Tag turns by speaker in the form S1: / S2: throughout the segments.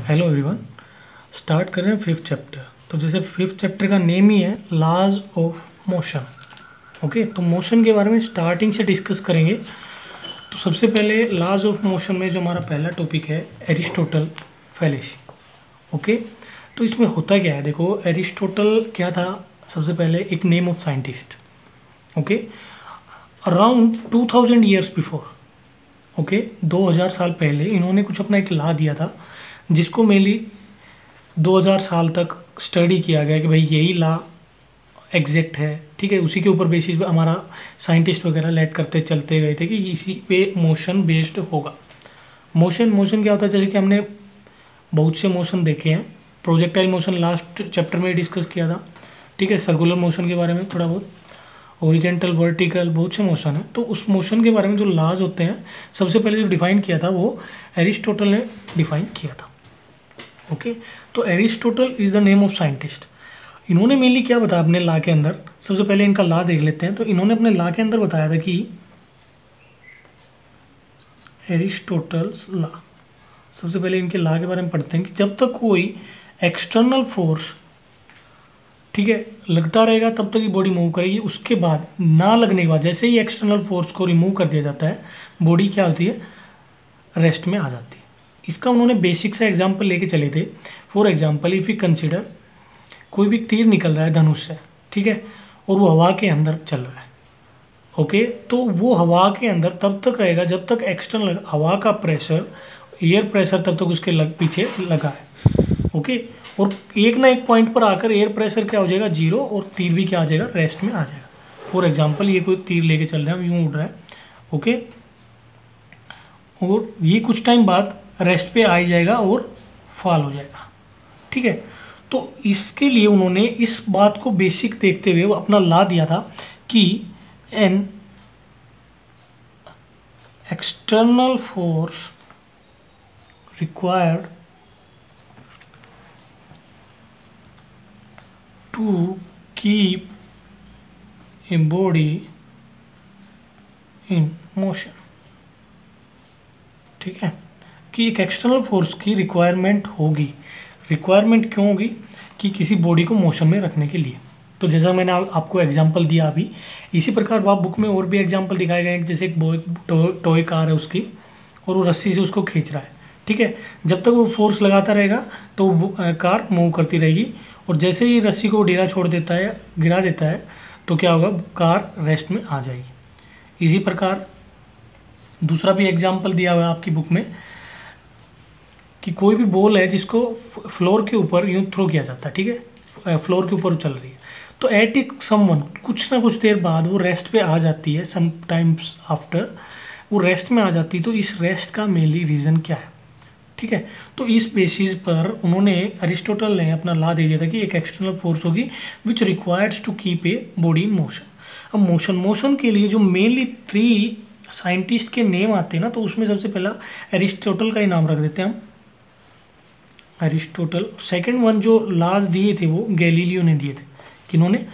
S1: Hello everyone. Start कर रहे हैं फिफ्थ चैप्टर। तो जैसे फिफ्थ चैप्टर का नेम ही है लॉज ऑफ मोशन। ओके, तो मोशन के बारे में स्टार्टिंग से डिस्कस करेंगे। तो सबसे पहले लॉज ऑफ मोशन में जो हमारा पहला टॉपिक है एरिस्टोटल फैलेसी। ओके, तो इसमें होता क्या है, देखो एरिस्टोटल क्या था, सबसे पहले एक name of scientist. Okay, around 2000 years before, okay 2000 साल पहले इन्होंने कुछ अपना एक लॉ दिया था जिसको मेनली 2000 साल तक स्टडी किया गया कि भाई यही लॉ एग्जैक्ट है। ठीक है, उसी के ऊपर बेसिस पे हमारा साइंटिस्ट वगैरह लेट करते चलते गए थे कि इसी पे मोशन बेस्ड होगा। मोशन क्या होता है, जैसे कि हमने बहुत से मोशन देखे हैं। प्रोजेक्टाइल मोशन लास्ट चैप्टर में डिस्कस किया था। ठीक है, सर्कुलर मोशन के बारे में थोड़ा बहुत, ओरिजेंटल, वर्टिकल, बहुत से मोशन है। तो उस मोशन के बारे में जो लॉज होते हैं सबसे पहले जो डिफाइन किया था वो एरिस्टोटल ने डिफाइन किया था। ओके, तो Aristotle is the name of scientist. इन्होंने मेनली क्या बताया अपने लॉ के अंदर, सबसे पहले इनका लॉ देख लेते हैं। तो इन्होंने अपने लॉ के अंदर बताया था कि एरिस्टोटल्स लॉ, सबसे पहले इनके लॉ के बारे में पढ़ते हैं कि जब तक कोई एक्सटर्नल फोर्स, ठीक है, लगता रहेगा तब तक ही बॉडी मूव करेगी। उसके बाद ना लगने के बाद जैसे ही एक्सटर्नल फोर्स को रिमूव कर दिया जाता है, बॉडी क्या होती है, रेस्ट में आ जाती है। इसका उन्होंने बेसिक सा एग्जांपल लेके चले थे। For example if you consider, कोई भी तीर निकल रहा है धनुष से, ठीक है, और वो हवा के अंदर चल रहा है। ओके, तो वो हवा के अंदर तब तक रहेगा जब तक एक्सटर्नल हवा का प्रेशर, एयर प्रेशर तब तक उसके पीछे लगा है। ओके, और एक ना एक पॉइंट पर आकर एयर प्रेशर क्या हो जाएगा, जीरो, और तीर भी क्या आ जाएगा, रेस्ट में आ जाएगा। फॉर एग्जांपल ये कोई तीर लेके चल रहा है, यूँ उड़ रहा है। ओके, और ये कुछ टाइम बाद रेस्ट पे आ जाएगा और फॉल हो जाएगा। ठीक है, तो इसके लिए उन्होंने इस बात को बेसिक देखते हुए वो अपना लॉ दिया था कि an external force required to keep a body in motion। ठीक है, कि एक एक्सटर्नल फोर्स की रिक्वायरमेंट होगी। रिक्वायरमेंट क्यों होगी, कि किसी बॉडी को मोशन में रखने के लिए। तो जैसा मैंने आपको एग्जांपल दिया अभी, इसी प्रकार वहाँ बुक में और भी एग्जांपल दिखाए गए हैं। जैसे एक टॉय कार है उसकी, और वो रस्सी से उसको खींच रहा है। ठीक है, जब तक वो फोर्स लगाता रहेगा तो वो कार मूव करती रहेगी, और जैसे ही रस्सी को ढीला छोड़ देता है, गिरा देता है, तो क्या होगा, कार रेस्ट में आ जाएगी। इसी प्रकार दूसरा भी एग्जांपल दिया हुआ है आपकी बुक में कि कोई भी बॉल है जिसको फ्लोर के ऊपर यूँ थ्रो किया जाता है। ठीक है, फ्लोर के ऊपर चल रही है, तो एट इट समवन, कुछ ना कुछ देर बाद वो रेस्ट पे आ जाती है। समटाइम्स आफ्टर वो रेस्ट में आ जाती है। तो इस रेस्ट का मेनली रीज़न क्या है, ठीक है, तो इस बेसिस पर उन्होंने, अरिस्टोटल ने अपना लॉ दे दिया था कि एक एक्सटर्नल फोर्स होगी which requires to keep a body in motion. अब मोशन के लिए जो मेनली 3 साइंटिस्ट के नेम आते हैं ना, तो उसमें सबसे पहला अरिस्टोटल का ही नाम रख देते हैं हम, अरिस्टोटल। सेकंड वन जो लॉज दिए थे वो गैलीलियो ने दिए थे। किन्होंने,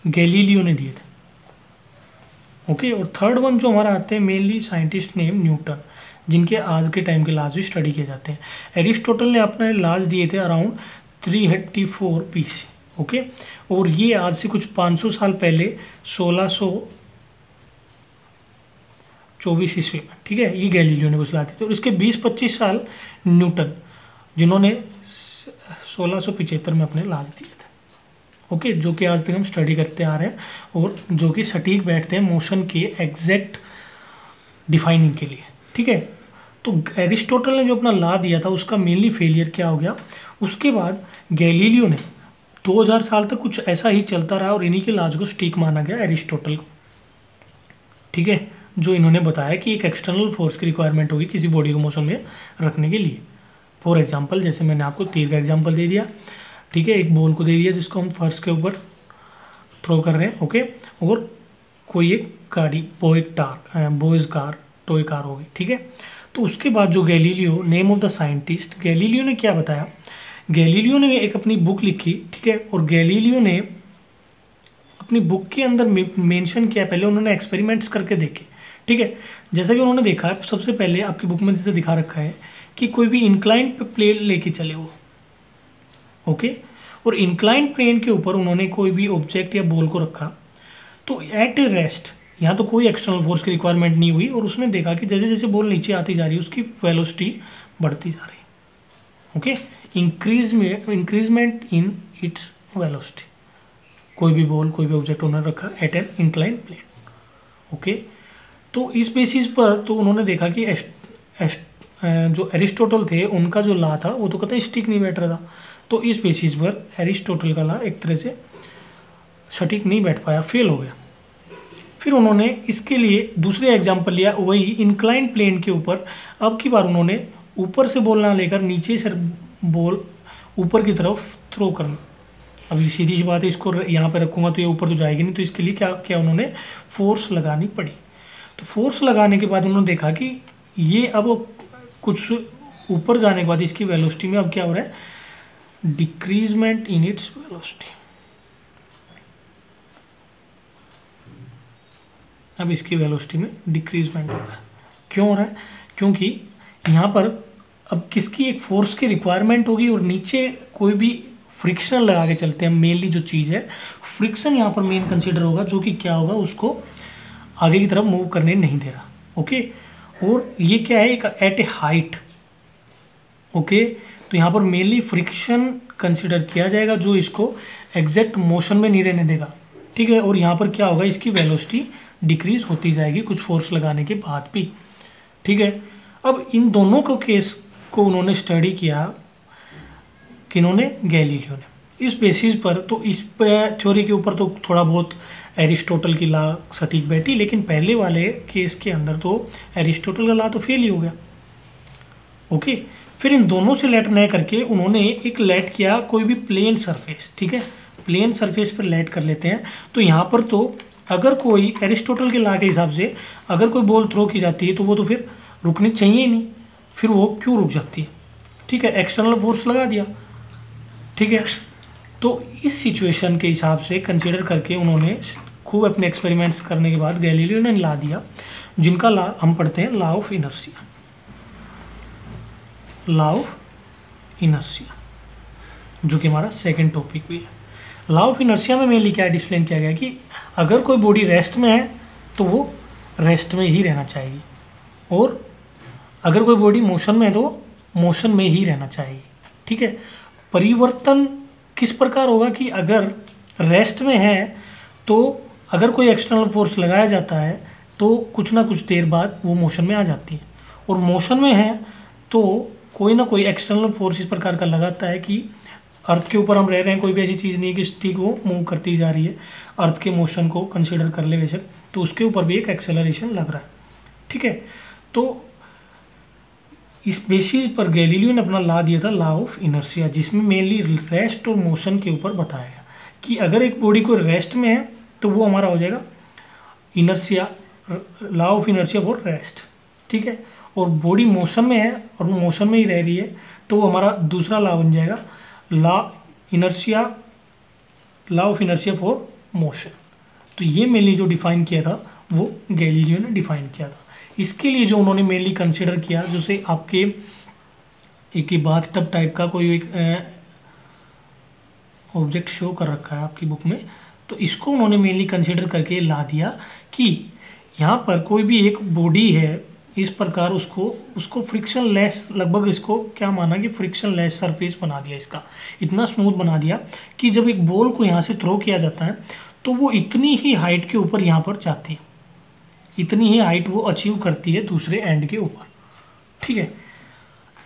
S1: गैलीलियो ने दिए थे। ओके, और थर्ड वन जो हमारा आते हैं मेनली साइंटिस्ट नेम न्यूटन, जिनके आज के टाइम के लॉज भी स्टडी किए जाते हैं। एरिस्टोटल ने अपने लॉज दिए थे अराउंड 384 BC। ओके, और ये आज से कुछ 500 साल पहले 1624 ईस्वी में, ठीक है, ये गैलीलियो ने कुछ ला दी थी। और इसके 20-25 साल न्यूटन, जिन्होंने 1675 में अपने लॉज दिए थे। ओके, जो कि आज तक हम स्टडी करते आ रहे हैं, और जो कि सटीक बैठते हैं मोशन के एग्जैक्ट डिफाइनिंग के लिए। ठीक है, तो एरिस्टोटल ने जो अपना लॉ दिया था उसका मेनली फेलियर क्या हो गया, उसके बाद गैलीलियो ने 2000 साल तक कुछ ऐसा ही चलता रहा, और इन्हीं के लॉज को स्टीक माना गया एरिस्टोटल को। ठीक है, जो इन्होंने बताया कि एक एक्सटर्नल फोर्स की रिक्वायरमेंट होगी किसी बॉडी को मोशन में रखने के लिए। फॉर एग्जाम्पल, जैसे मैंने आपको तीर का एग्जाम्पल दे दिया। ठीक है, एक बॉल को दे दिया जिसको हम फर्श के ऊपर थ्रो कर रहे हैं। ओके, और कोई एक गाड़ी, बॉयज़ कार, टॉय कार होगी। ठीक है, तो उसके बाद जो Galileo, name of the scientist, Galileo ने क्या बताया, गैलीलियो ने एक अपनी बुक लिखी। ठीक है, और गैलीलियो ने अपनी बुक के अंदर मेंशन किया, पहले उन्होंने एक्सपेरिमेंट्स करके देखे। ठीक है। जैसा कि उन्होंने देखा है, सबसे पहले आपकी बुक में जैसे दिखा रखा है कि कोई भी इंक्लाइन पे प्लेन लेके चले वो, ओके, और इंक्लाइन प्लेन के ऊपर उन्होंने कोई भी ऑब्जेक्ट या बॉल को रखा, तो एट ए रेस्ट यहाँ तो कोई एक्सटर्नल फोर्स की रिक्वायरमेंट नहीं हुई, और उसने देखा कि जैसे जैसे बॉल नीचे आती जा रही है उसकी वेलोसिटी बढ़ती जा रही है, okay, increment in its velocity. कोई भी बॉल, कोई भी ऑब्जेक्ट उन्होंने रखा at an incline plane, okay. तो इस बेसिस पर तो उन्होंने देखा कि जो एरिस्टोटल थे उनका जो लॉ था वो तो कतई सटीक नहीं बैठ रहा था, तो इस बेसिस पर एरिस्टोटल का लॉ एक तरह से सटीक नहीं बैठ पाया, फेल हो गया। फिर उन्होंने इसके लिए दूसरे एग्जाम्पल लिया, वही इंक्लाइन प्लेन के ऊपर। अब की बार उन्होंने ऊपर से बॉल ना लेकर नीचे से बॉल ऊपर की तरफ थ्रो करना। अभी सीधी सी बात है, इसको यहाँ पे रखूँगा तो ये ऊपर तो जाएगी नहीं, तो इसके लिए क्या क्या उन्होंने फोर्स लगानी पड़ी। तो फोर्स लगाने के बाद उन्होंने देखा कि ये अब कुछ ऊपर जाने के बाद इसकी वेलोसिटी में अब क्या हो रहा है, डिक्रीजमेंट इन इट्स वेलोसिटी। अब इसकी वेलोसिटी में डिक्रीजमेंट हो रहा है। क्यों हो रहा है? क्योंकि यहाँ पर अब किसकी एक फोर्स की रिक्वायरमेंट होगी और नीचे कोई भी फ्रिक्शन लगा के चलते हैं। मेनली जो चीज़ है फ्रिक्शन यहाँ पर मेन कंसीडर होगा, जो कि क्या होगा, उसको आगे की तरफ मूव करने नहीं दे रहा, ओके। और ये क्या है, एक एट ए हाइट, ओके। तो यहाँ पर मेनली फ्रिक्शन कंसीडर किया जाएगा जो इसको एग्जैक्ट मोशन में नहीं रहने देगा, ठीक है। और यहाँ पर क्या होगा, इसकी वेलोसिटी डिक्रीज होती जाएगी कुछ फोर्स लगाने के बाद भी, ठीक है। अब इन दोनों को केस को उन्होंने स्टडी किया, किन्होंने, गैलीलियो ने। इस बेसिस पर तो इस थ्योरी के ऊपर तो थोड़ा बहुत एरिस्टोटल की लॉ सटीक बैठी, लेकिन पहले वाले केस के अंदर तो एरिस्टोटल का लॉ तो फेल ही हो गया, ओके। फिर इन दोनों से लेट न करके उन्होंने एक लेट किया कोई भी प्लेन सरफेस, ठीक है, प्लेन सरफेस पर लेट कर लेते हैं। तो यहाँ पर तो अगर कोई एरिस्टोटल के लॉ के हिसाब से अगर कोई बॉल थ्रो की जाती है तो वो तो फिर रुकनी चाहिए ही नहीं, फिर वो क्यों रुक जाती है, ठीक है, एक्सटर्नल फोर्स लगा दिया, ठीक है। तो इस सिचुएशन के हिसाब से कंसीडर करके उन्होंने खूब अपने एक्सपेरिमेंट्स करने के बाद गैलीलियो ने ला दिया, जिनका लॉ हम पढ़ते हैं, law of inertia. Law of inertia जो कि हमारा सेकंड टॉपिक भी है। लॉ ऑफ इनर्शिया में मेनली क्या एक्सप्लेन किया गया कि अगर कोई बॉडी रेस्ट में है तो वो रेस्ट में ही रहना चाहिए, और अगर कोई बॉडी मोशन में है तो मोशन में ही रहना चाहिए, ठीक है। परिवर्तन किस प्रकार होगा कि अगर रेस्ट में है तो अगर कोई एक्सटर्नल फोर्स लगाया जाता है तो कुछ ना कुछ देर बाद वो मोशन में आ जाती है, और मोशन में है तो कोई ना कोई एक्सटर्नल फोर्स इस प्रकार का लगाता है कि अर्थ के ऊपर हम रह रहे हैं, कोई भी ऐसी चीज़ नहीं है कि स्टिक वो मूव करती जा रही है, अर्थ के मोशन को कंसीडर कर ले बेशक, तो उसके ऊपर भी एक एक्सेलरेशन लग रहा है, ठीक है। तो इस बेसिस पर गैलीलियो ने अपना लॉ दिया था, लॉ ऑफ इनर्शिया, जिसमें मेनली रेस्ट और मोशन के ऊपर बताया गया कि अगर एक बॉडी को रेस्ट में है तो वो हमारा हो जाएगा inertia, law of inertia for rest, ठीक है। और बॉडी मोशन में है और वो मोशन में ही रह रही है तो वो हमारा दूसरा लॉ बन जाएगा, law of inertia for motion. तो ये मेनली जो डिफाइन किया था वो गैलीलियो ने डिफाइन किया था। इसके लिए जो उन्होंने मेनली कंसिडर किया, जैसे आपके एक बाथ टब टाइप का कोई एक ऑब्जेक्ट शो कर रखा है आपकी बुक में, तो इसको उन्होंने मेनली कंसिडर करके ला दिया कि यहाँ पर कोई भी एक बॉडी है, इस प्रकार उसको फ्रिक्शन लेस, लगभग इसको क्या माना कि फ्रिक्शन लेस सरफेस बना दिया, इसका इतना स्मूथ बना दिया कि जब एक बॉल को यहाँ से थ्रो किया जाता है तो वो इतनी ही हाइट के ऊपर यहाँ पर जाती है, इतनी ही हाइट वो अचीव करती है दूसरे एंड के ऊपर, ठीक है।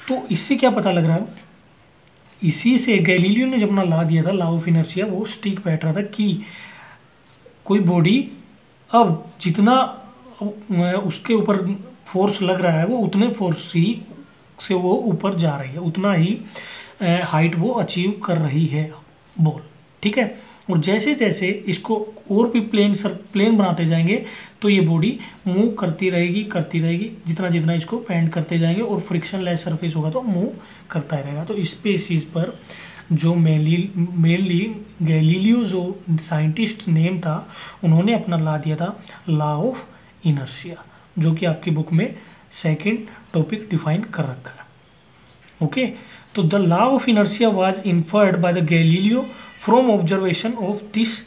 S1: तो इससे क्या पता लग रहा है, इसी से गैलीलियो ने जब अपना लॉ दिया था, लॉ ऑफ इनर्शिया, वो स्टिक बैठ रहा था कि कोई बॉडी अब जितना उसके ऊपर फोर्स लग रहा है वो उतने फोर्स ही से वो ऊपर जा रही है, उतना ही हाइट वो अचीव कर रही है बॉल, ठीक है। और जैसे जैसे इसको और भी प्लेन बनाते जाएंगे तो ये बॉडी मूव करती रहेगी, जितना जितना इसको बेंड करते जाएंगे और फ्रिक्शन लेस सरफेस होगा तो मूव करता रहेगा। तो इस बेसिस पर जो मेनली गैलीलियो जो साइंटिस्ट नेम था, उन्होंने अपना लॉ दिया था, लॉ ऑफ इनर्शिया। जो कि आपकी बुक में सेकंड टॉपिक डिफाइन कर रखा है। ओके, तो the law of inertia was inferred by the Galileo from observation of this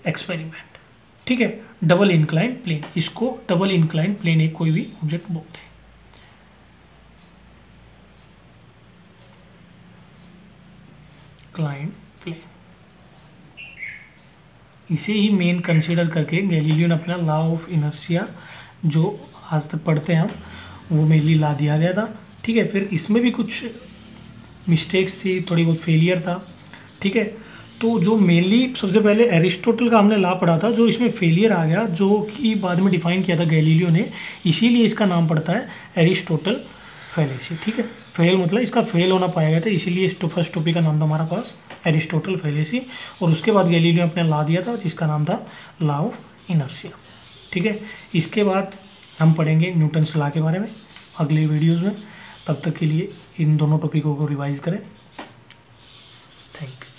S1: experiment. ठीक है, डबल इंक्लाइन प्लेन, इसको डबल इंक्लाइन प्लेन एक कोई भी ऑब्जेक्ट बोलते हैं। इंक्लाइन प्लेन, इसे ही मेन कंसीडर करके गैलीलियो ने अपना लॉ ऑफ इनर्शिया जो आज तक पढ़ते हैं हम वो मेनली ला दिया गया था। ठीक है, फिर इसमें भी कुछ मिस्टेक्स थी, थोड़ी बहुत फेलियर था। ठीक है, तो जो मेनली सबसे पहले एरिस्टोटल का हमने लॉ पढ़ा था, जो इसमें फेलियर आ गया, जो कि बाद में डिफाइन किया था गैलीलियो ने, इसीलिए इसका नाम पड़ता है एरिस्टोटल फैलेसी। ठीक है, फेल मतलब इसका फेल होना पाया गया था, इसीलिए इस फर्स्ट टॉपिक का नाम था हमारा पास एरिस्टोटल फैलेसी। और उसके बाद गैलीलियो ने अपना लॉ दिया था जिसका नाम था लॉ ऑफ इनर्शिया। ठीक है, इसके बाद हम पढ़ेंगे न्यूटन्स लॉ के बारे में अगले वीडियोज़ में। तब तक के लिए इन दोनों टॉपिकों को रिवाइज करें। Thank you.